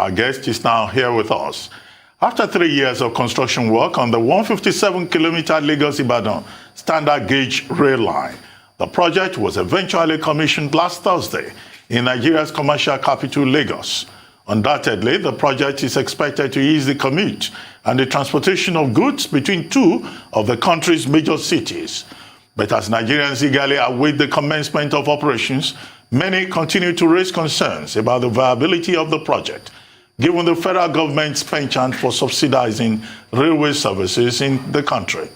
Our guest is now here with us. After 3 years of construction work on the 157-kilometer Lagos-Ibadan standard gauge rail line, the project was eventually commissioned last Thursday in Nigeria's commercial capital, Lagos. Undoubtedly, the project is expected to ease the commute and the transportation of goods between two of the country's major cities. But as Nigerians eagerly await the commencement of operations, many continue to raise concerns about the viability of the project, given the federal government's penchant for subsidizing railway services in the country.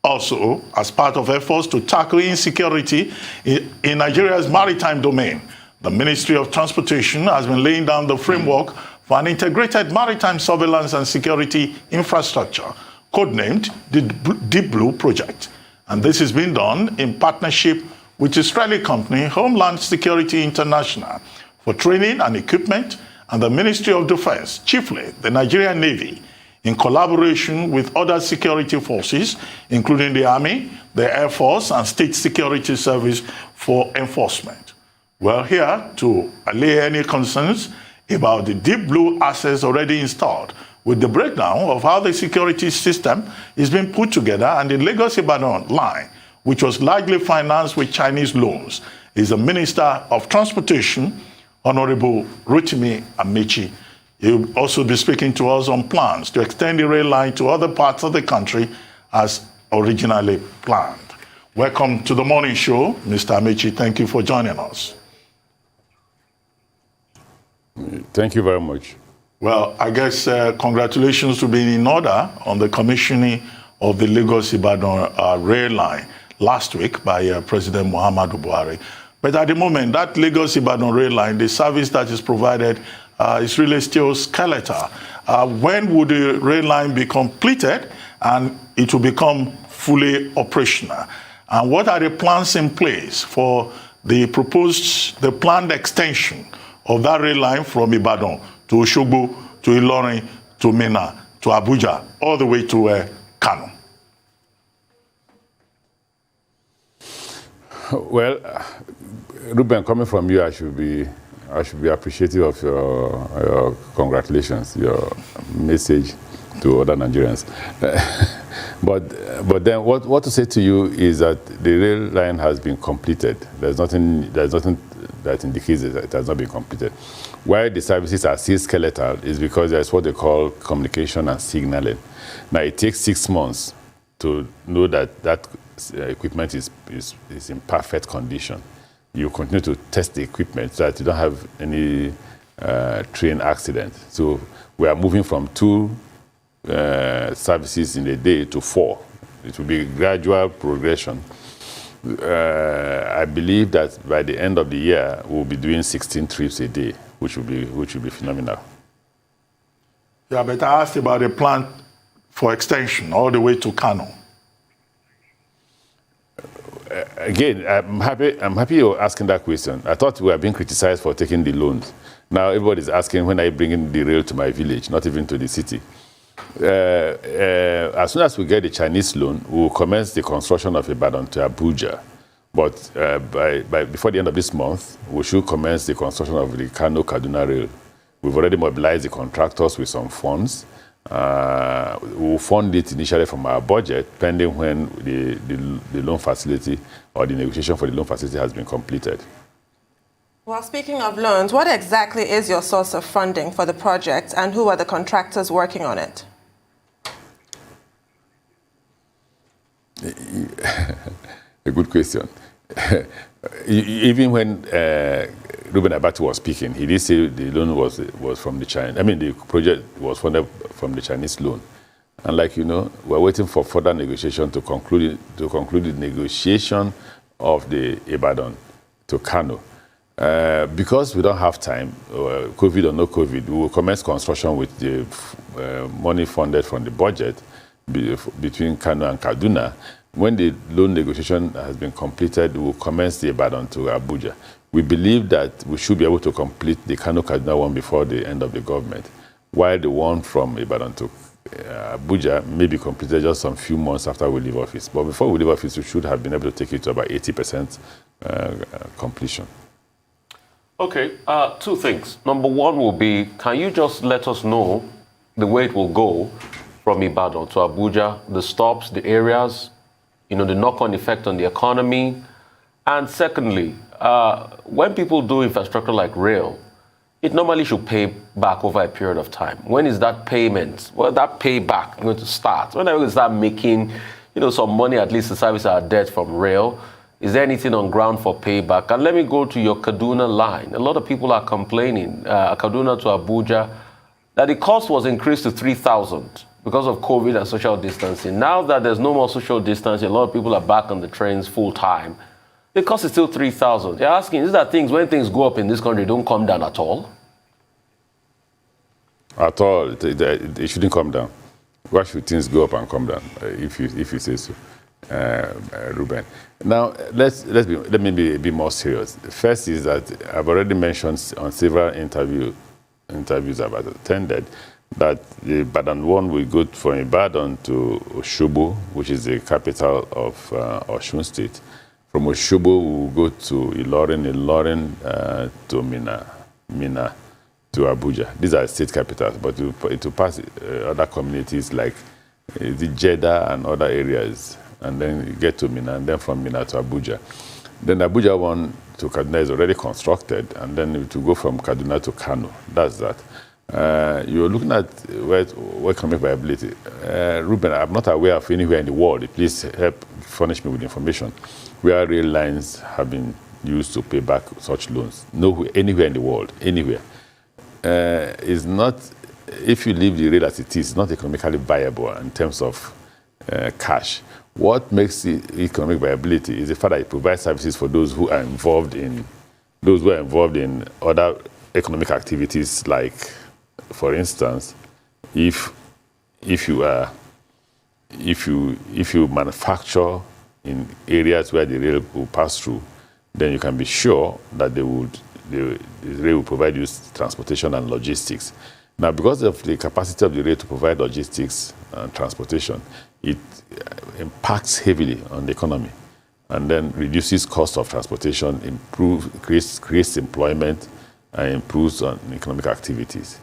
Also, as part of efforts to tackle insecurity in Nigeria's maritime domain, the Ministry of Transportation has been laying down the framework for an integrated maritime surveillance and security infrastructure, codenamed the Deep Blue Project. And this is being done in partnership with Israeli company Homeland Security International for training and equipment, and the Ministry of Defense, chiefly the Nigerian Navy, in collaboration with other security forces, including the Army, the Air Force, and State Security Service for enforcement. We're here to allay any concerns about the Deep Blue assets already installed, with the breakdown of how the security system is being put together, and the Lagos-Ibadan line, which was largely financed with Chinese loans, is the Minister of Transportation, Honorable Rotimi Amaechi. He'll also be speaking to us on plans to extend the rail line to other parts of the country as originally planned. Welcome to the morning show, Mr. Amaechi. Thank you for joining us. Thank you very much. Well, I guess congratulations to being in order on the commissioning of the Lagos-Ibadan rail line last week by President Muhammadu Buhari. But at the moment, that Lagos-Ibadan rail line, the service that is provided is really still skeletal. When would the rail line be completed and it will become fully operational? And what are the plans in place for the planned extension of that rail line from Ibadan to Osogbo, to Ilorin, to Minna, to Abuja, all the way to Kano? Well, Ruben, coming from you, I should be appreciative of your congratulations, your message to other Nigerians. but then what to say to you is that the rail line has been completed. There's nothing that indicates that it has not been completed. Why the services are still skeletal is because there's what they call communication and signaling. Now, it takes 6 months to know that equipment is in perfect condition. You continue to test the equipment so that you don't have any train accident. So we are moving from 2 services in a day to 4. It will be gradual progression. I believe that by the end of the year, we'll be doing 16 trips a day, which will be phenomenal. Yeah, but I asked about the plan for extension all the way to Kano. Again, I'm happy you're asking that question. I thought we were being criticized for taking the loans. Now everybody's asking, when are you bringing the rail to my village, not even to the city? As soon as we get the Chinese loan, we will commence the construction of Ibadan to Abuja. But before the end of this month, we should commence the construction of the Kano-Kaduna rail. We've already mobilized the contractors with some funds. We will fund it initially from our budget, pending when the loan facility or the negotiation for the loan facility has been completed. Well, speaking of loans, what exactly is your source of funding for the project, and who are the contractors working on it? A good question. Even when Ruben Abati was speaking, he did say the loan was from the China. I mean, the project was funded from the Chinese loan. And like you know, we're waiting for further negotiation to conclude the negotiation of the Ibadan to Kano. Because we don't have time, COVID or no COVID, we will commence construction with the money funded from the budget between Kano and Kaduna. When the loan negotiation has been completed, we will commence the Ibadan to Abuja. We believe that we should be able to complete the Kano-Kaduna one before the end of the government, while the one from Ibadan to Abuja may be completed just some few months after we leave office. But before we leave office, we should have been able to take it to about 80% completion. Okay, two things. Number one will be, can you just let us know the way it will go from Ibadan to Abuja, the stops, the areas, the knock-on effect on the economy? And secondly, when people do infrastructure like rail, it normally should pay back over a period of time. When is that payment, that payback going to start? When are we going to start making, some money at least to service our debt from rail? Is there anything on ground for payback? And let me go to your Kaduna line. A lot of people are complaining, Kaduna to Abuja, that the cost was increased to 3,000 because of COVID and social distancing. Now that there's no more social distancing, a lot of people are back on the trains full time. The cost is still 3,000. You're asking, is that things, when things go up in this country, don't come down at all? At all, it shouldn't come down. Why should things go up and come down, if you say so, Ruben? Now, let me be a bit more serious. First is that I've already mentioned on several interviews I've attended that the Ibadan one will go from Ibadan to Osogbo, which is the capital of Osun State. From Osogbo, we will go to Ilorin to Minna to Abuja. These are state capitals, but it will pass other communities like the Jeddah and other areas, and then you get to Minna, and then from Minna to Abuja. Then Abuja one to Kaduna is already constructed, and then it will go from Kaduna to Kano. That's that. You're looking at where economic viability. Ruben, I'm not aware of anywhere in the world, please help furnish me with information, where rail lines have been used to pay back such loans. Nowhere, anywhere in the world, anywhere. Is not, if you leave the rail as it is, not economically viable in terms of cash. What makes the economic viability is the fact that it provides services for those who are involved in other economic activities, like, for instance, if you manufacture in areas where the rail will pass through, then you can be sure that the rail will provide you transportation and logistics. Now, because of the capacity of the rail to provide logistics and transportation, it impacts heavily on the economy, and then reduces cost of transportation, creates employment, and improves on economic activities.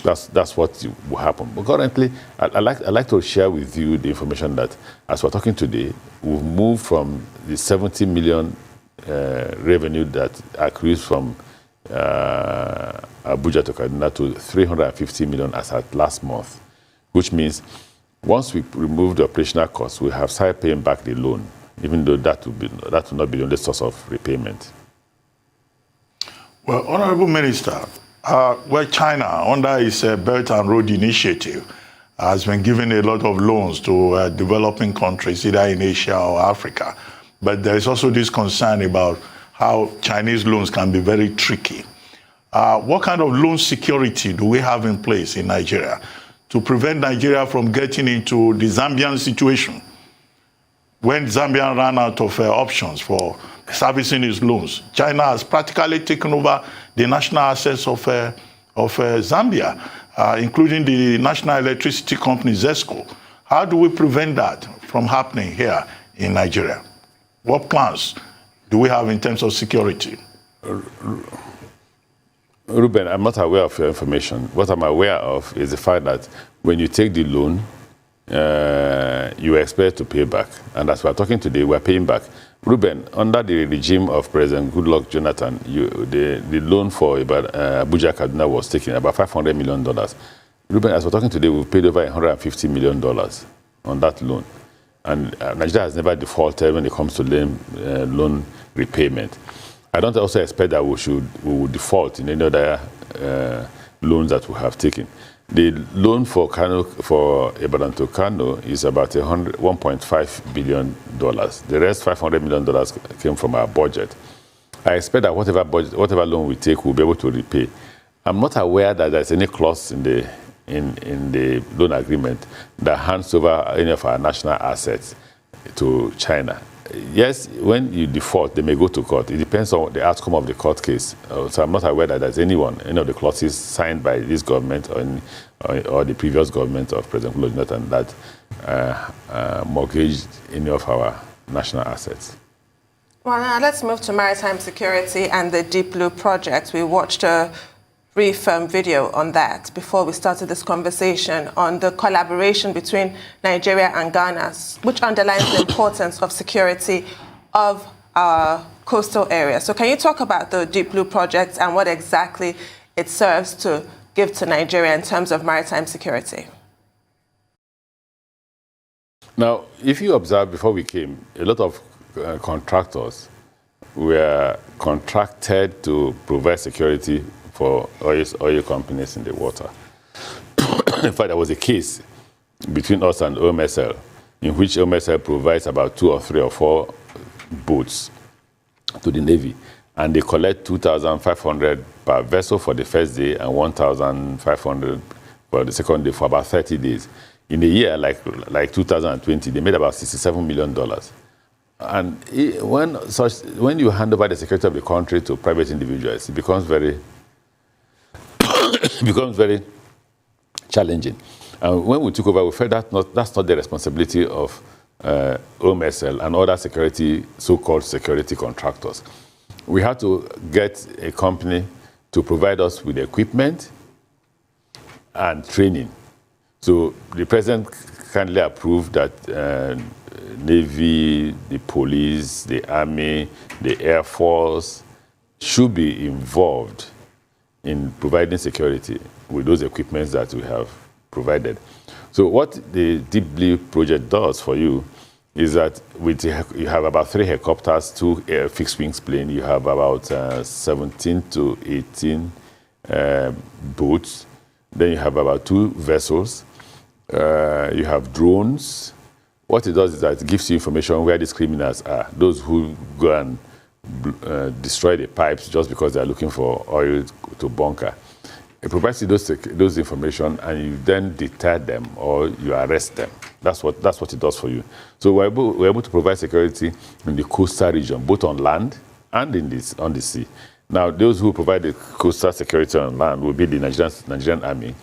That's what will happen. But currently, I'd like to share with you the information that, as we're talking today, we've moved from the 70 million revenue that accrues from Abuja to Kaduna to 350 million as at last month, which means once we remove the operational costs, we have started paying back the loan, even though that will not be the only source of repayment. Well, Honorable Minister, where China, under its Belt and Road Initiative, has been giving a lot of loans to developing countries, either in Asia or Africa. But there is also this concern about how Chinese loans can be very tricky. What kind of loan security do we have in place in Nigeria to prevent Nigeria from getting into the Zambian situation, when Zambia ran out of options for servicing its loans? China has practically taken over the national assets of Zambia, including the national electricity company, ZESCO. How do we prevent that from happening here in Nigeria? What plans do we have in terms of security? Ruben, I'm not aware of your information. What I'm aware of is the fact that when you take the loan, you expect to pay back. And as we're talking today, we're paying back. Ruben, under the regime of President Goodluck Jonathan, the loan for Abuja Kaduna was taken, about $500 million. Ruben, as we're talking today, we've paid over $150 million on that loan. And Nigeria has never defaulted when it comes to loan repayment. I don't also expect that we will default in any other loans that we have taken. The loan for Ibadan to Kano is about $1.5 billion. The rest, $500 million, came from our budget. I expect that whatever loan we take, we'll be able to repay. I'm not aware that there's any clause in the loan agreement that hands over any of our national assets to China. Yes, when you default, they may go to court. It depends on the outcome of the court case. So I'm not aware that there's any of the clauses signed by this government or the previous government of President Goodluck Jonathan that mortgaged any of our national assets. Well, now let's move to maritime security and the Deep Blue project. We watched a brief video on that before we started this conversation on the collaboration between Nigeria and Ghana, which underlines the importance of security of our coastal area. So can you talk about the Deep Blue project and what exactly it serves to give to Nigeria in terms of maritime security? Now, if you observe before we came, a lot of contractors were contracted to provide security for oil companies in the water. In fact, there was a case between us and OMSL in which OMSL provides about 2 or 3 or 4 boats to the Navy, and they collect 2,500 per vessel for the first day and 1,500 for the second day for about 30 days. In a year like 2020, they made about $67 million. And when you hand over the security of the country to private individuals, it becomes very challenging. And when we took over, we felt that's not the responsibility of OMSL and other so-called security contractors. We had to get a company to provide us with equipment and training. So the president kindly approved that Navy, the police, the Army, the Air Force should be involved in providing security with those equipments that we have provided. So what the Deep Blue project does for you is that you have about 3 helicopters, 2 fixed-wing planes, you have about 17 to 18 boats, then you have about 2 vessels, you have drones. What it does is that it gives you information where these criminals are, those who go and destroy the pipes just because they're looking for oil to bunker. It provides you those information, and you then deter them or you arrest them. That's what it does for you. So we're able to provide security in the coastal region, both on land and on the sea. Now, those who provide the coastal security on land will be the Nigerian Army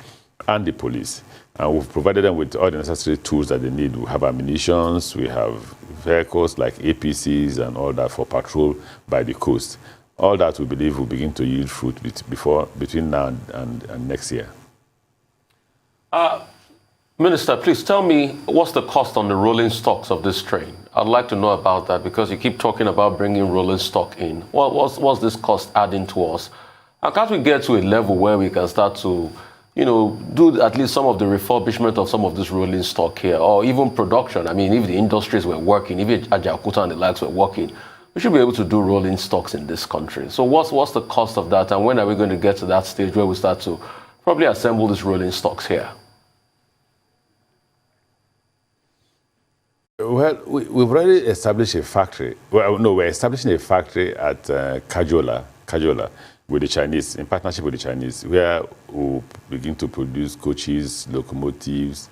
and the police. And we've provided them with all the necessary tools that they need. We have ammunition, we have vehicles like APCs and all that for patrol by the coast. All that we believe will begin to yield fruit between now and next year. Minister, please tell me, what's the cost on the rolling stocks of this train? I'd like to know about that because you keep talking about bringing rolling stock in. What's this cost adding to us? And can't we get to a level where we can start to, do at least some of the refurbishment of some of this rolling stock here, or even production? I mean, if the industries were working, if Ajaokuta and the likes were working, we should be able to do rolling stocks in this country. So what's the cost of that, and when are we going to get to that stage where we start to probably assemble these rolling stocks here? Well, we've already established a factory. Well, no, we're establishing a factory at Kajola with the Chinese, in partnership with the Chinese, where we'll begin to produce coaches, locomotives,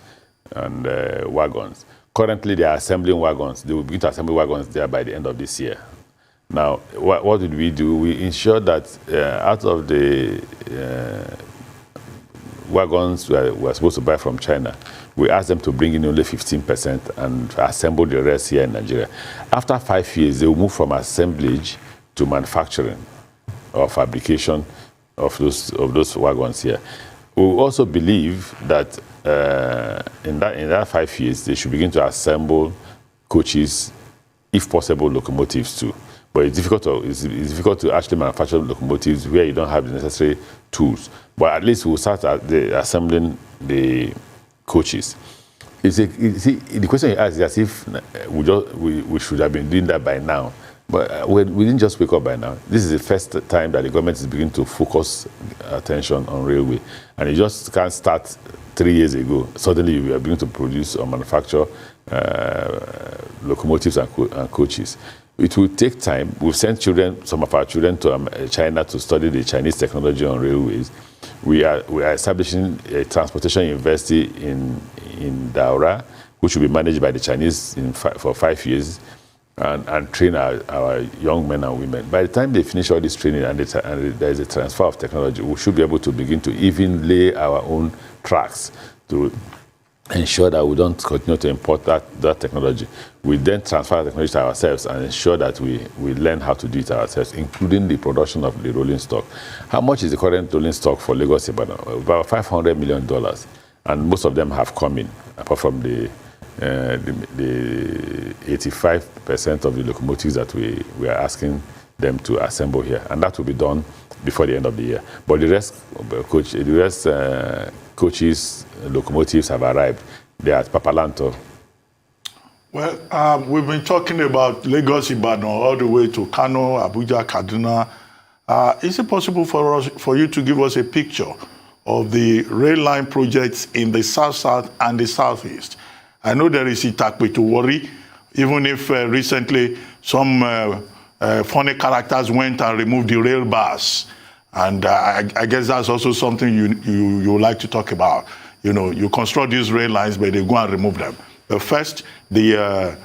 and wagons. Currently, they are assembling wagons. They will begin to assemble wagons there by the end of this year. Now, what did we do? We ensured that out of the wagons we're supposed to buy from China, we asked them to bring in only 15% and assemble the rest here in Nigeria. After 5 years, they will move from assemblage to manufacturing or fabrication of those wagons here. We also believe that in that 5 years, they should begin to assemble coaches, if possible, locomotives too. But it's difficult to actually manufacture locomotives where you don't have the necessary tools. But at least we'll start assembling the coaches. The question you ask is as if we should have been doing that by now. But we didn't just wake up by now. This is the first time that the government is beginning to focus attention on railway. And you just can't start 3 years ago. Suddenly we are beginning to produce or manufacture locomotives and coaches. It will take time. We've sent some of our children to China to study the Chinese technology on railways. We are establishing a transportation university in Daura, which will be managed by the Chinese for 5 years, and train our young men and women. By the time they finish all this training and there is a transfer of technology, we should be able to begin to even lay our own tracks to ensure that we don't continue to import that technology. We then transfer the technology to ourselves and ensure that we learn how to do it ourselves, including the production of the rolling stock. How much is the current rolling stock for Lagos Ibadan? About $500 million. And most of them have come in, apart from the 85% of the locomotives that we are asking them to assemble here. And that will be done before the end of the year. But the rest coaches, locomotives have arrived. They are at Papalanto. Well, we've been talking about Lagos Ibadan all the way to Kano, Abuja, Kaduna. Is it possible for you to give us a picture of the rail line projects in the south and the southeast? I know there is Itakpe to worry, even if recently some funny characters went and removed the rail bars. And I guess that's also something you would like to talk about. You know, you construct these rail lines, but they go and remove them. But first, the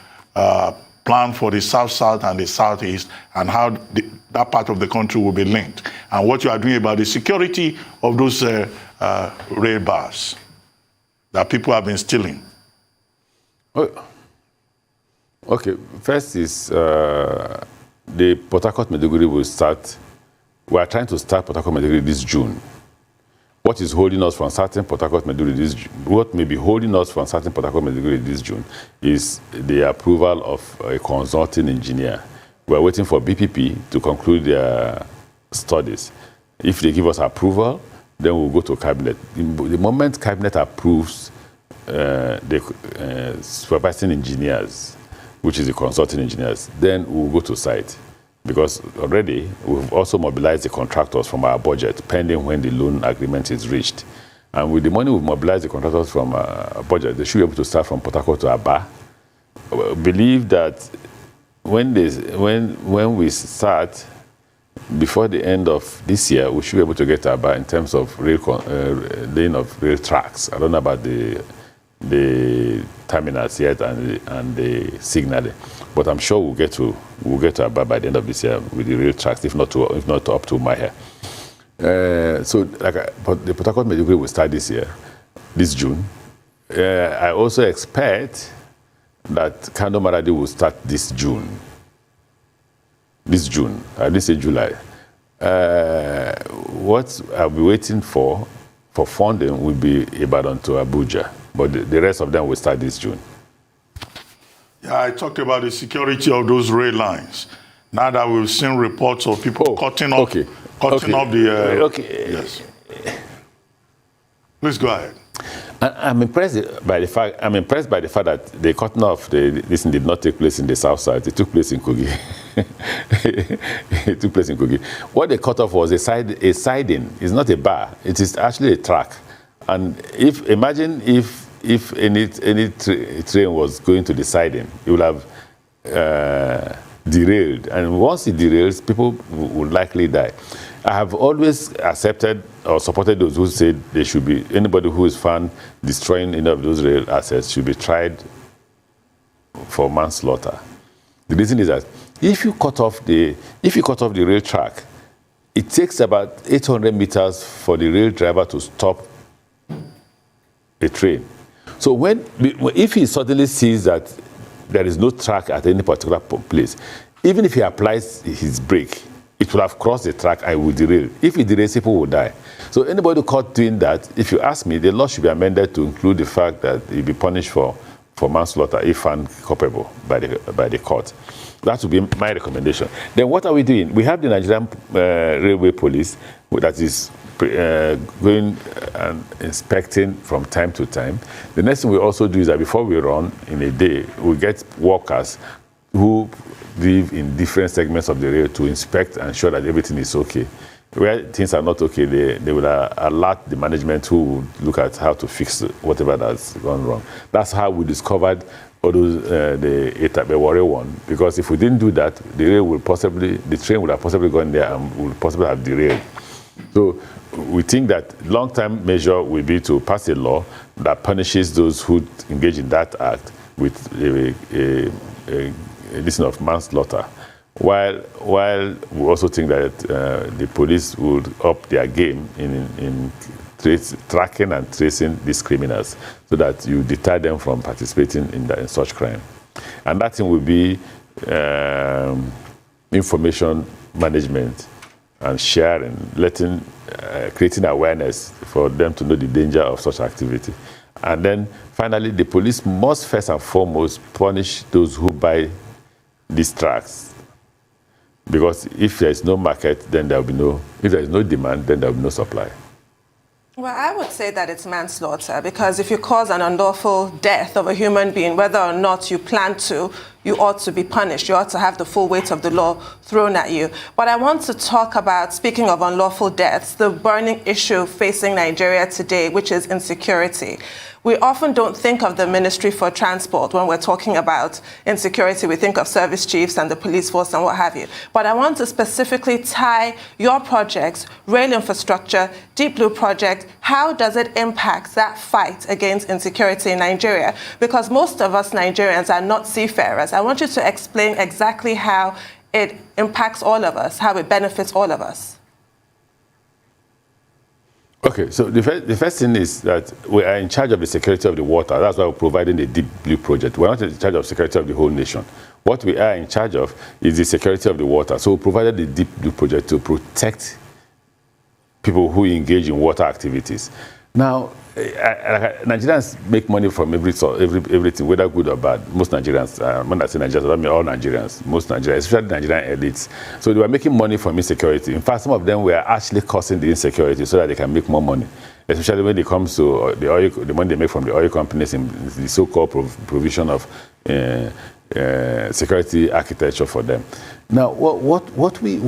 plan for the south and the southeast and how that part of the country will be linked, and what you are doing about the security of those rail bars that people have been stealing. Okay, first is the Port Harcourt Maiduguri will start. We are trying to start Port Harcourt Maiduguri this June. What is holding us from starting Port Harcourt Maiduguri this June? What may be holding us from starting Port Harcourt Maiduguri this June is the approval of a consulting engineer. We are waiting for BPP to conclude their studies. If they give us approval, then we'll go to cabinet. The moment cabinet approves the supervising engineers, which is the consulting engineers, then we'll go to site. Because already we've also mobilized the contractors from our budget, pending when the loan agreement is reached. And with the money we've mobilized the contractors from our budget, they should be able to start from Port Harcourt to Aba. We believe that when we start, before the end of this year, we should be able to get to Aba in terms of laying of rail tracks. I don't know about the terminals yet and the signaling, but I'm sure we'll get to Aba by the end of this year with the rail tracks, if not up to Maher. So but the Port Harcourt Maiduguri will start this June. I also expect that Kano Maradi will start this June. I didn't say July. What I'll be waiting for funding will be Ibadan to Abuja, but the rest of them will start this June. Yeah, I talked about the security of those rail lines. Now that we've seen reports of people cutting off the. Yes. Please go ahead. I'm impressed by the fact that the cutting off this did not take place in the south side. It took place in Kogi. It took place in Kogi. What they cut off was a siding. It's not a bar. It is actually a track. And imagine if any train was going to the siding, it would have derailed. And once it derails, people would likely die. I have always accepted or supported those who said they should be, anybody who is found destroying any of those rail assets should be tried for manslaughter. The reason is that if you cut off the rail track, it takes about 800 meters for the rail driver to stop a train. So if he suddenly sees that there is no track at any particular place, even if he applies his brake, it will have crossed the track and will derail. If it derails, people will die. So anybody caught doing that, if you ask me, the law should be amended to include the fact that he'll be punished for manslaughter if found culpable by the court. That would be my recommendation. Then what are we doing? We have the Nigerian Railway Police that is going and inspecting from time to time. The next thing we also do is that before we run in a day, we get workers who live in different segments of the rail to inspect and ensure that everything is okay. Where things are not okay, they will alert the management who will look at how to fix whatever that's gone wrong. That's how we discovered all those, the Etape Warrior one, because if we didn't do that, the train would have possibly gone there and would possibly have derailed. So we think that long-term measure will be to pass a law that punishes those who engage in that act with a listen of manslaughter, while we also think that the police would up their game in tracking and tracing these criminals so that you deter them from participating in such crime. And that thing will be information management and sharing, creating awareness for them to know the danger of such activity. And then finally, the police must first and foremost punish those who buy these tracks. Because if there is no market, then there will be if there is no demand, then there will be no supply. Well, I would say that it's manslaughter, because if you cause an unlawful death of a human being, whether or not you plan to, you ought to be punished. You ought to have the full weight of the law thrown at you. But I want to talk about, speaking of unlawful deaths, the burning issue facing Nigeria today, which is insecurity. We often don't think of the Ministry for Transport when we're talking about insecurity. We think of service chiefs and the police force and what have you. But I want to specifically tie your projects, rail infrastructure, Deep Blue project, how does it impact that fight against insecurity in Nigeria? Because most of us Nigerians are not seafarers. I want you to explain exactly how it impacts all of us, how it benefits all of us. Okay, so the first thing is that we are in charge of the security of the water. That's why we're providing the Deep Blue project. We're not in charge of security of the whole nation. What we are in charge of is the security of the water. So we provided the Deep Blue project to protect people who engage in water activities. Now, Nigerians make money from everything, whether good or bad. Most Nigerians, when I say Nigerians, I mean all Nigerians, most Nigerians, especially Nigerian elites. So they were making money from insecurity. In fact, some of them were actually causing the insecurity so that they can make more money, especially when it comes to the money they make from the oil companies in the so-called provision of security architecture for them. Now, what we've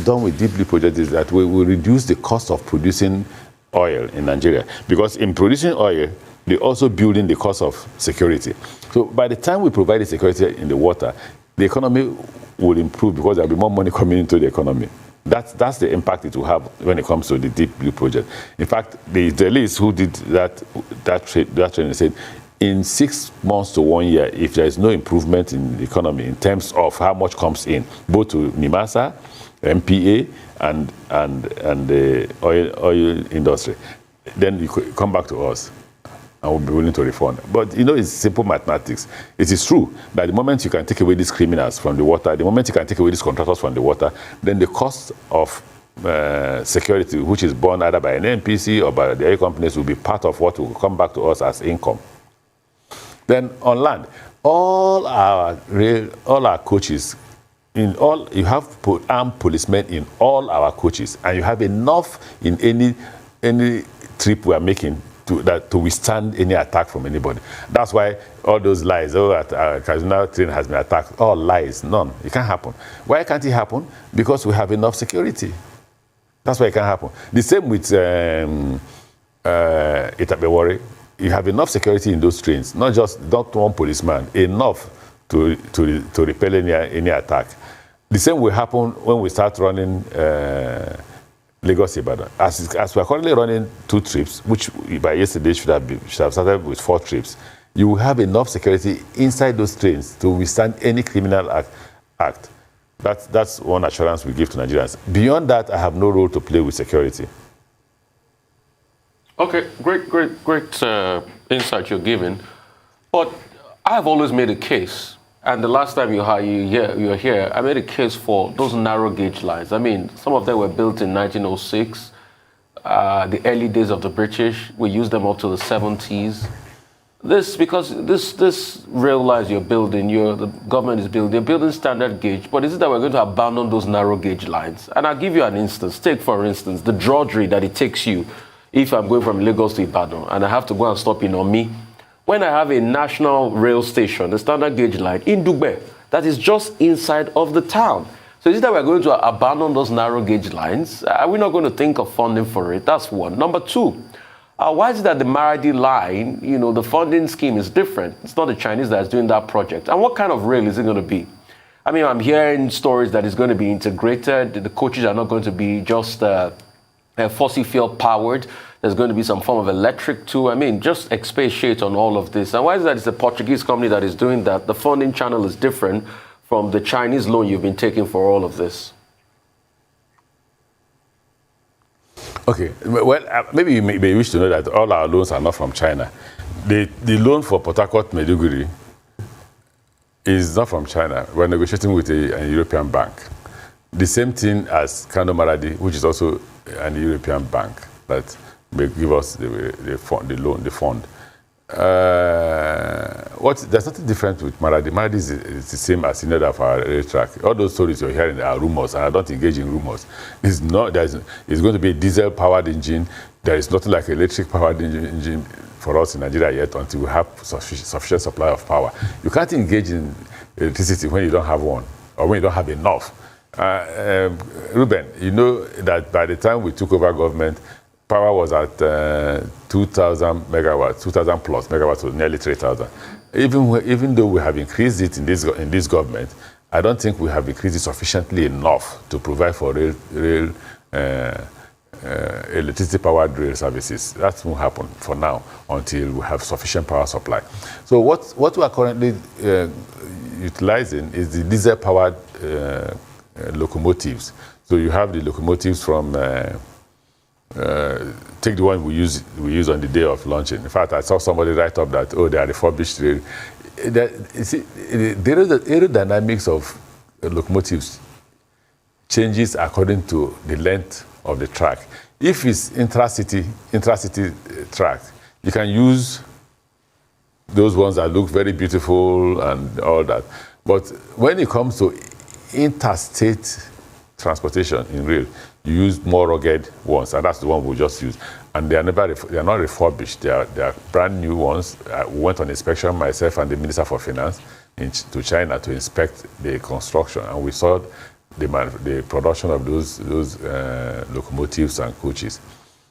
done with Deep Blue project is that we will reduce the cost of producing oil in Nigeria, because in producing oil, they also build in the cost of security. So by the time we provide the security in the water, the economy will improve because there will be more money coming into the economy. That's the impact it will have when it comes to the Deep Blue project. In fact, the Israelis who did that training said, in 6 months to 1 year, if there is no improvement in the economy in terms of how much comes in, both to NIMASA, MPA, and the oil industry, then you could come back to us and we'll be willing to refund. But it's simple mathematics. It is true that the moment you can take away these criminals from the water, the moment you can take away these contractors from the water, then the cost of security, which is borne either by an NPC or by the oil companies, will be part of what will come back to us as income. Then on land, all our coaches, you have armed policemen in all our coaches, and you have enough in any trip we are making to withstand any attack from anybody. That's why all those lies, our Kaduna train has been attacked, all lies, none. It can't happen. Why can't it happen? Because we have enough security. That's why it can't happen. The same with Itabewari. You have enough security in those trains, not one policeman, enough to repel any attack. The same will happen when we start running Lagos-Ibadan. As we are currently running 2 trips, which by yesterday should have started with 4 trips, you will have enough security inside those trains to withstand any criminal act. That's one assurance we give to Nigerians. Beyond that, I have no role to play with security. Okay, great insight you're giving. But I've always made a case, and the last time you were here, I made a case for those narrow gauge lines. I mean, some of them were built in 1906, the early days of the British. We used them up to the 70s. Because this rail lines you're building, the government is building, they're building standard gauge, but is it that we're going to abandon those narrow gauge lines? And I'll give you an instance. Take, for instance, the drudgery that it takes you if I'm going from Lagos to Ibadan and I have to go and stop in Omi. When I have a national rail station, the standard gauge line in Dugbe, that is just inside of the town. So is it that we're going to abandon those narrow gauge lines? Are we not going to think of funding for it? That's one. Number 2, why is it that the Maradi line, the funding scheme is different? It's not the Chinese that's doing that project. And what kind of rail is it going to be? I mean, I'm hearing stories that it's going to be integrated. The coaches are not going to be just fossil fuel powered. There's going to be some form of electric too. I mean, just expatiate on all of this. And why is that it's a Portuguese company that is doing that? The funding channel is different from the Chinese loan you've been taking for all of this. Okay, well, maybe you may wish to know that all our loans are not from China. The loan for Port Harcourt Maiduguri is not from China. We're negotiating with a European bank. The same thing as Kano Maradi, which is also an European bank that may give us the fund. There's nothing different with Maradi. Maradi is the same as any other of our rail track. All those stories you're hearing are rumors, and I don't engage in rumors. It's going to be a diesel-powered engine. There is nothing like electric-powered engine for us in Nigeria yet until we have sufficient supply of power. You can't engage in electricity when you don't have one, or when you don't have enough. Ruben, you know that by the time we took over government, power was at 2,000 megawatts, 2,000 plus megawatts, so nearly 3,000. Even though we have increased it in this government, I don't think we have increased it sufficiently enough to provide for rail electricity-powered rail services. That won't happen for now until we have sufficient power supply. So what we are currently utilizing is the diesel-powered locomotives. So you have the locomotives from take the one we use on the day of launching. In fact, I saw somebody write up that, they are refurbished rail. The aerodynamics of locomotives changes according to the length of the track. If it's intracity track, you can use those ones that look very beautiful and all that. But when it comes to interstate transportation in rail, you use more rugged ones, and that's the one we just use. And they are not refurbished. They are brand new ones. We went on inspection, myself and the Minister for Finance, to China to inspect the construction, and we saw the production of those locomotives and coaches.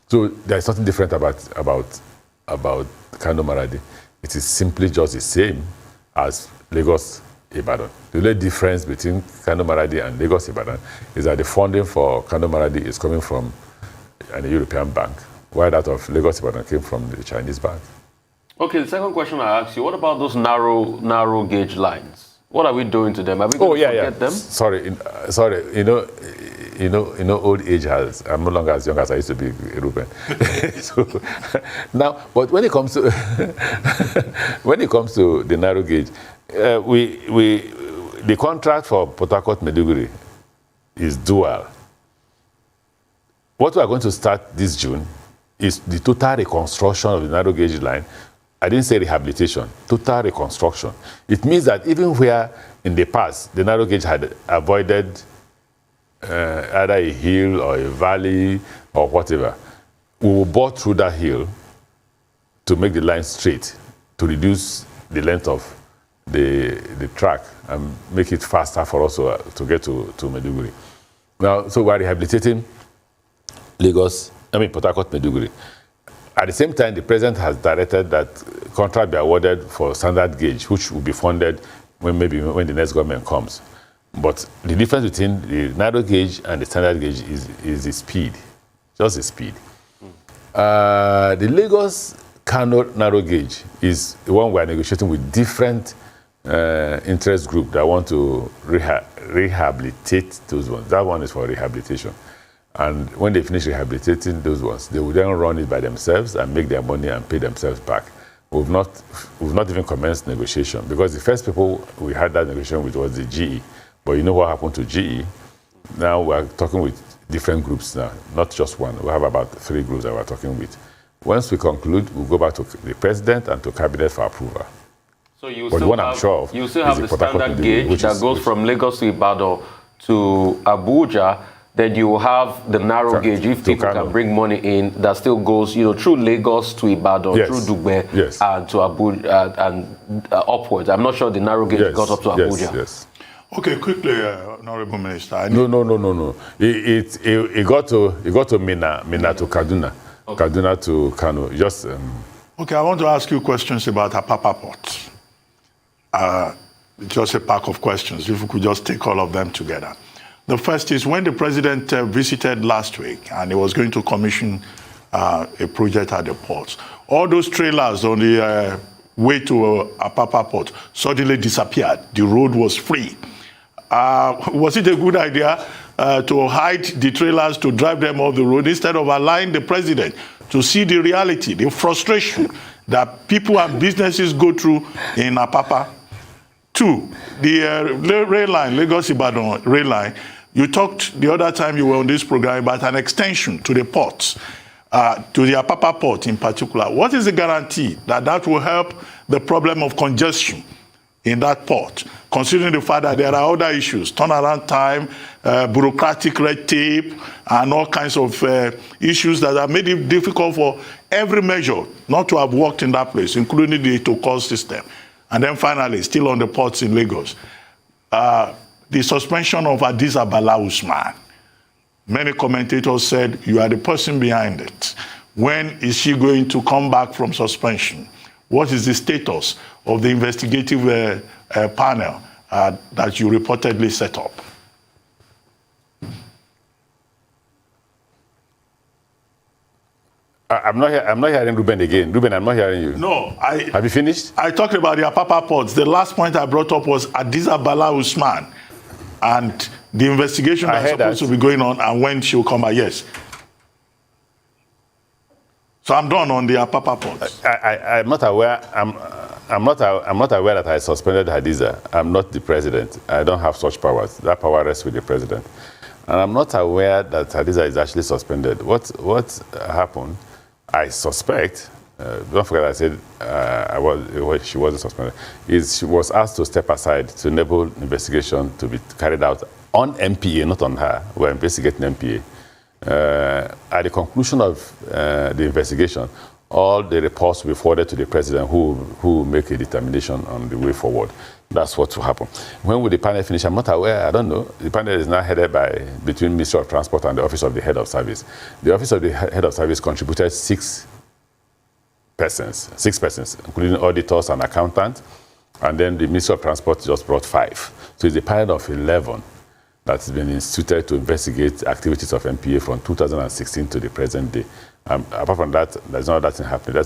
So there's nothing different about Kano Maradi. It is simply just the same as Lagos Ibadan. The only difference between Kano Maradi and Lagos Ibadan is that the funding for Kano Maradi is coming from a European bank, while that of Lagos Ibadan came from the Chinese bank. Okay, the second question I asked you, what about those narrow gauge lines? What are we doing to them? Are we going to forget them? Sorry. You know, old age I'm no longer as young as I used to be, Ruben. So now, but when it comes to the narrow gauge, the contract for Port Harcourt Maiduguri is dual. What we are going to start this June is the total reconstruction of the narrow gauge line. I didn't say rehabilitation, total reconstruction. It means that even where in the past the narrow gauge had avoided either a hill or a valley or whatever, we will bore through that hill to make the line straight, to reduce the length of the track and make it faster for us to get to Maiduguri. Now, so we are rehabilitating Port Harcourt Maiduguri. At the same time, the president has directed that contract be awarded for standard gauge, which will be funded when the next government comes. But the difference between the narrow gauge and the standard gauge is the speed, just the speed. The Lagos-Kano narrow gauge is the one we are negotiating with different interest groups that want to rehabilitate those ones. That one is for rehabilitation. And when they finish rehabilitating those ones, they will then run it by themselves and make their money and pay themselves back. We've not even commenced negotiation, because the first people we had that negotiation with was the GE. But you know what happened to GE? Now we're talking with different groups now, not just one. We have about 3 groups that we're talking with. Once we conclude, we'll go back to the president and to cabinet for approval. So you but still one have, I'm sure of you still have the standard gauge that goes from Lagos to Ibadan to Abuja. Then you will have the narrow gauge, if people can bring money in, that still goes, through Lagos to Ibadan, through Dugbe, and to Abuja, and upwards. I'm not sure the narrow gauge got up to Abuja. Yes. Okay, quickly, Honorable Minister. No. It got to Mina to Kaduna, Kaduna to Kano. Okay, I want to ask you questions about Apapa Port. Just a pack of questions, if we could just take all of them together. The first is, when the president visited last week and he was going to commission a project at the port, all those trailers on the way to Apapa Port suddenly disappeared. The road was free. Was it a good idea to hide the trailers, to drive them off the road, instead of allowing the president to see the reality, the frustration that people and businesses go through in Apapa. 2, the rail line, Lagos-Ibadan rail line, you talked the other time you were on this program about an extension to the ports, to the Apapa port in particular. What is the guarantee that that will help the problem of congestion in that port, considering the fact that there are other issues, turnaround time, bureaucratic red tape, and all kinds of issues that have made it difficult for every measure not to have worked in that place, including the to-call system. And then finally, still on the ports in Lagos, the suspension of Hadiza Bala Usman. Many commentators said, you are the person behind it. When is she going to come back from suspension? What is the status of the investigative panel that you reportedly set up? I'm not hearing Ruben again. Ruben, I'm not hearing you. No. Have you finished? I talked about the Apapa ports. The last point I brought up was Hadiza Bala Usman and the investigation that's supposed to be going on and when she'll come back. Yes. So I'm done on the Apapa ports. I'm not aware. I'm not aware that I suspended Hadiza. I'm not the president. I don't have such powers. That power rests with the president. And I'm not aware that Hadiza is actually suspended. What happened? I suspect. Don't forget I said she wasn't suspended. She was asked to step aside to enable investigation to be carried out on MPA, not on her. We're investigating MPA. At the conclusion of the investigation, all the reports will be forwarded to the president, who will make a determination on the way forward. That's what will happen. When will the panel finish? I'm not aware. I don't know. The panel is now headed between Ministry of Transport and the Office of the Head of Service. The Office of the Head of Service contributed 6 persons, including auditors and accountants, and then the Ministry of Transport just brought 5. So it's a panel of 11 that's been instituted to investigate activities of MPA from 2016 to the present day. Apart from that, there's no other thing happening.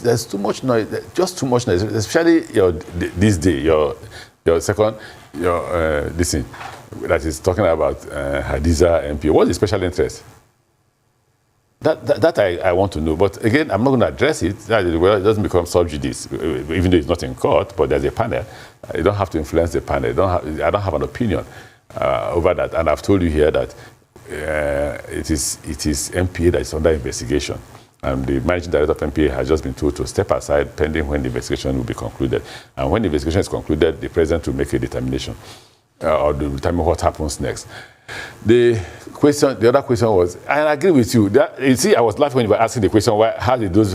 There's too much noise, just too much noise, especially this day, this thing that is talking about Hadiza MPA. What's the special interest? That I want to know. But again, I'm not going to address it. Well, it doesn't become sub judice, even though it's not in court, but there's a panel. You don't have to influence the panel. I don't have an opinion over that. And I've told you here that it is MPA that is under investigation. And the managing director of MPA has just been told to step aside pending when the investigation will be concluded. And when the investigation is concluded, the president will make a determination or determine what happens next. The other question was, and I agree with you. You see, I was laughing when you were asking the question, how did those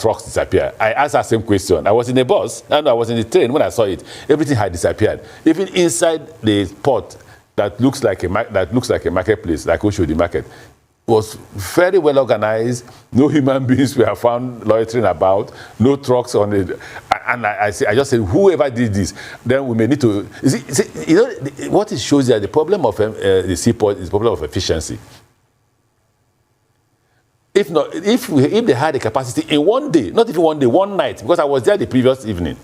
trucks disappear? I asked that same question. I was in a bus, and I was in the train when I saw it. Everything had disappeared. Even inside the port that looks like a marketplace, like Oshodi Market, was very well organized. No human beings were found loitering about. No trucks on it. And I just said, whoever did this, then we may need to. What it shows that the problem of the seaport is the problem of efficiency. If they had the capacity in one day, not even one day, one night, because I was there the previous evening.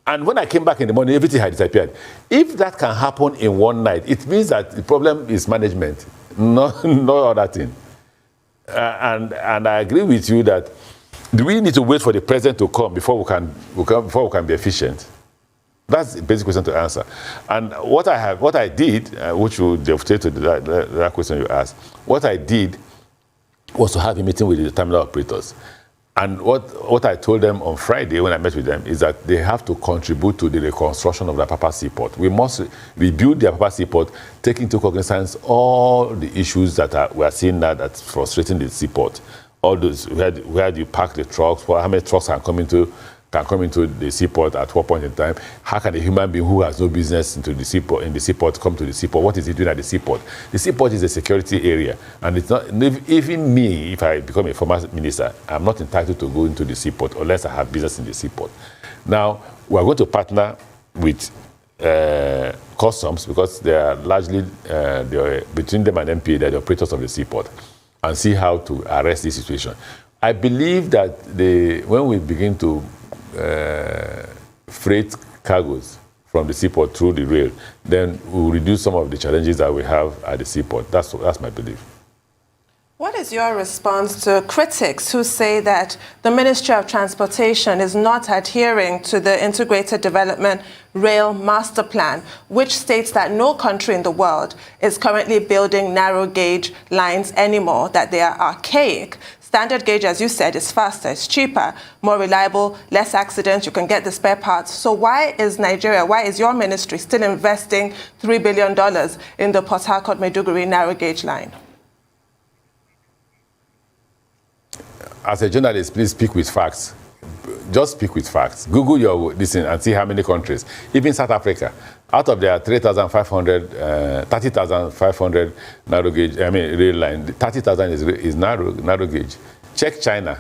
And when I came back in the morning, everything had disappeared. If that can happen in one night, it means that the problem is management. No other thing. And I agree with you that do we need to wait for the president to come before we can be efficient? That's the basic question to answer. And what I did, which will dovetail to that question you asked, what I did was to have a meeting with the terminal operators. And what I told them on Friday when I met with them is that they have to contribute to the reconstruction of the Apapa Seaport. We must rebuild the Apapa Seaport, take into cognizance all the issues that we are seeing now that's frustrating the seaport. All those, where do you park the trucks, how many trucks can come into the seaport at what point in time? How can a human being who has no business in the seaport come to the seaport? What is he doing at the seaport? The seaport is a security area, and it's not even me. If I become a former minister, I'm not entitled to go into the seaport unless I have business in the seaport. Now we are going to partner with customs because they are largely between them and MPA, they're the operators of the seaport, and see how to arrest this situation. I believe that when we begin to freight cargoes from the seaport through the rail, then we'll reduce some of the challenges that we have at the seaport. That's my belief. What is your response to critics who say that the Ministry of Transportation is not adhering to the Integrated Development Rail Master Plan, which states that no country in the world is currently building narrow gauge lines anymore, that they are archaic? Standard gauge, as you said, is faster, it's cheaper, more reliable, less accidents, you can get the spare parts. So why is your ministry still investing $3 billion in the Port Harcourt-Maiduguri narrow gauge line? As a journalist, please speak with facts. Just speak with facts. Google your listen and see how many countries. Even South Africa, out of their 30,500 narrow gauge, rail line, 30,000 is narrow gauge. Check China,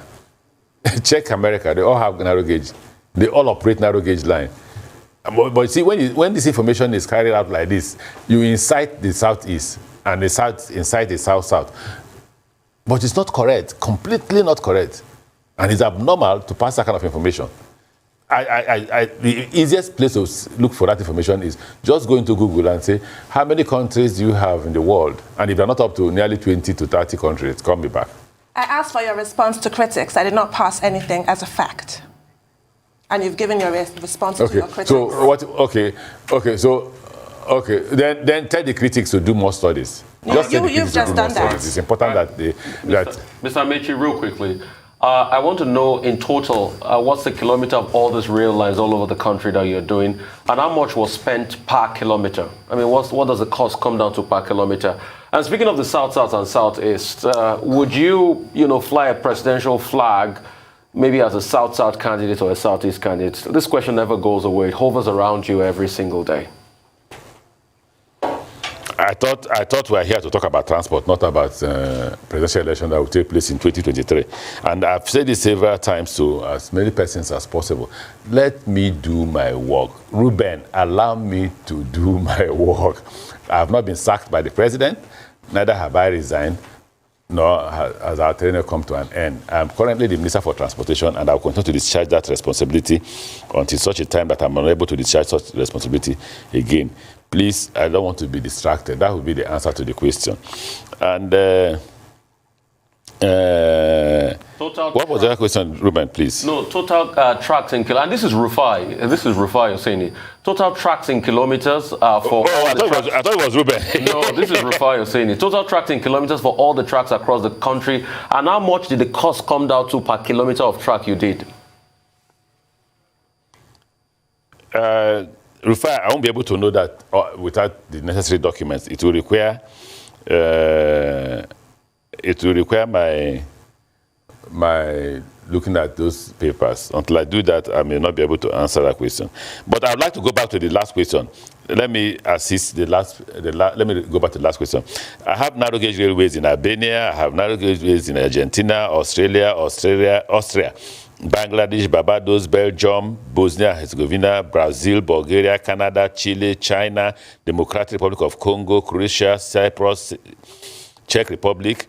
check America. They all have narrow gauge. They all operate narrow gauge line. But see, when this information is carried out like this, you incite the southeast and the south incite the south-south. But it's not correct, completely not correct. And it's abnormal to pass that kind of information. The easiest place to look for that information is just go into Google and say, how many countries do you have in the world? And if you're not up to nearly 20 to 30 countries, call me back. I asked for your response to critics. I did not pass anything as a fact. And you've given your response to your critics. So what? Okay. Then tell the critics to do more studies. You've just done that. It's important that Mr. Amaechi, real quickly, I want to know in total what's the kilometer of all these rail lines all over the country that you're doing, and how much was spent per kilometer? I mean, what does the cost come down to per kilometer? And speaking of the South and Southeast, would you fly a presidential flag, maybe as a South candidate or a Southeast candidate? This question never goes away. It hovers around you every single day. I thought we were here to talk about transport, not about presidential election that will take place in 2023. And I've said this several times to as many persons as possible. Let me do my work. Ruben, allow me to do my work. I have not been sacked by the president, neither have I resigned, nor has our tenure come to an end. I'm currently the Minister for Transportation, and I will continue to discharge that responsibility until such a time that I'm unable to discharge such responsibility again. Please, I don't want to be distracted. That would be the answer to the question. And what was the other question, Ruben, please? No, total tracks in kilometers. And this is Rufai you're saying it. Total tracks in kilometers for I thought it was Ruben. No, this is Rufai you're saying it. Total tracks in kilometers for all the tracks across the country. And how much did the cost come down to per kilometer of track you did? Rufai, I won't be able to know that without the necessary documents. It will require my looking at those papers. Until I do that, I may not be able to answer that question. But I'd like to go back to the last question. Let me assist let me go back to the last question. I have narrow gauge railways in Albania. I have narrow gauge railways in Argentina, Austria, Bangladesh, Barbados, Belgium, Bosnia-Herzegovina, Brazil, Bulgaria, Canada, Chile, China, Democratic Republic of Congo, Croatia, Cyprus, Czech Republic,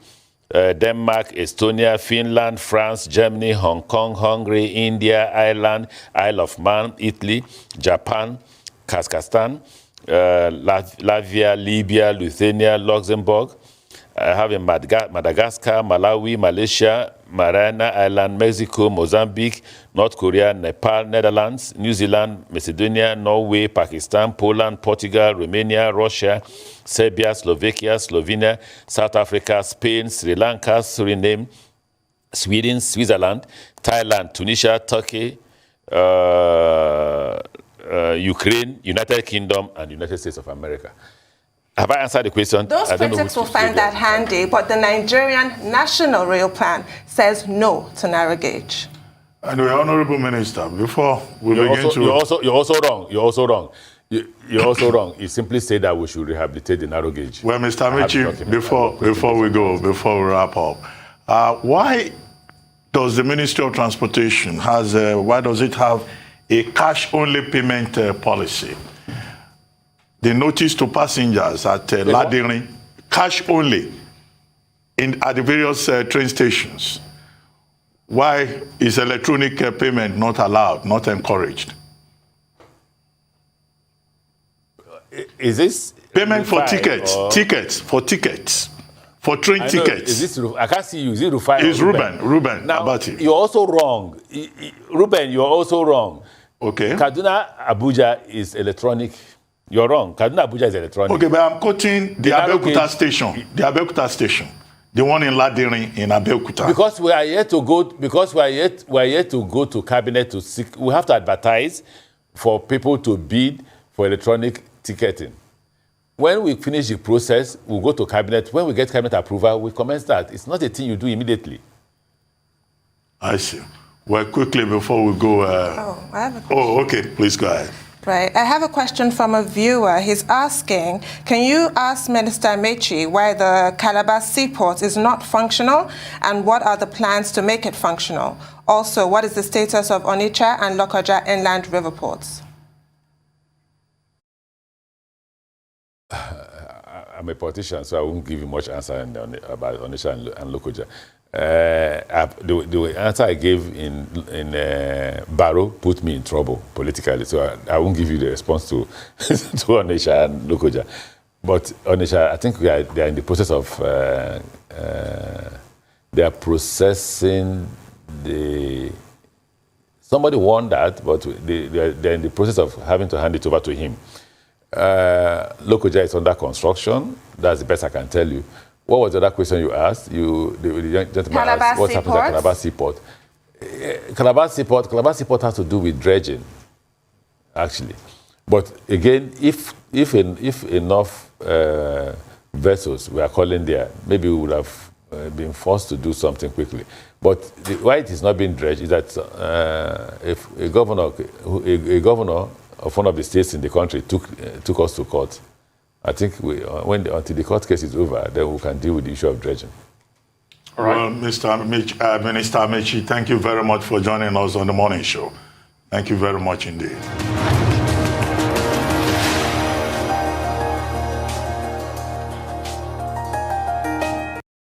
Denmark, Estonia, Finland, France, Germany, Hong Kong, Hungary, India, Ireland, Isle of Man, Italy, Japan, Kazakhstan, Latvia, Libya, Lithuania, Luxembourg. I have in Madagascar, Malawi, Malaysia, Mariana Island, Mexico, Mozambique, North Korea, Nepal, Netherlands, New Zealand, Macedonia, Norway, Pakistan, Poland, Portugal, Romania, Russia, Serbia, Slovakia, Slovenia, South Africa, Spain, Sri Lanka, Suriname, Sweden, Switzerland, Thailand, Tunisia, Turkey, Ukraine, United Kingdom, and United States of America. Have I answered the question? Those critics will find that handy, but the Nigerian National Rail Plan says no to narrow gauge. And the Honorable Minister, before we begin to... You're also wrong. You're also wrong. You simply say that we should rehabilitate the narrow gauge. Well, Mr. Amaechi, before we wrap up, why does the Ministry of Transportation why does it have a cash-only payment policy? The notice to passengers at Ladirin, cash only, at the various train stations. Why is electronic payment not allowed, not encouraged? is this Payment for Rufai tickets. or- Tickets. For train I know, tickets. Is this I can't see you. Is it Rufai? It's or Ruben Now, Abati. you're also wrong. Ruben, you're also wrong. Okay. Kaduna Abuja is electronic. You're wrong. Kaduna Abuja is electronic. Okay, but I'm quoting the narrow Abeokuta gauge- station. The Abeokuta station. The one in Ladirin in Abeokuta. Because we are yet to go. Because we are yet to go to cabinet to seek. We have to advertise for people to bid for electronic ticketing. When we finish the process, we'll go to cabinet. When we get cabinet approval, we commence that. It's not a thing you do immediately. I see. Well, quickly before we go. I have a question. Oh, okay. Please go ahead. Right. I have a question from a viewer. He's asking, can you ask Minister Amaechi why the Calabar seaport is not functional and what are the plans to make it functional? Also, what is the status of Onitsha and Lokoja inland river ports? I'm a politician, so I won't give you much answer about Onitsha and Lokoja. The answer I gave in Barrow put me in trouble politically, so I won't give you the response to Onitsha and Lokoja. But Onitsha, I think they are in the process of they are processing the. Somebody won that, but they're in the process of having to hand it over to him. Lokoja is under construction. That's the best I can tell you. What was the other question you asked? The gentleman asked, what's happening at Calabar Seaport? Calabar Seaport has to do with dredging, actually. But again, if enough vessels were calling there, maybe we would have been forced to do something quickly. But why it is not being dredged is that if a governor of one of the states in the country took us to court, I think until the court case is over, then we can deal with the issue of dredging. All right. Well, Minister Amaechi, thank you very much for joining us on the morning show. Thank you very much indeed.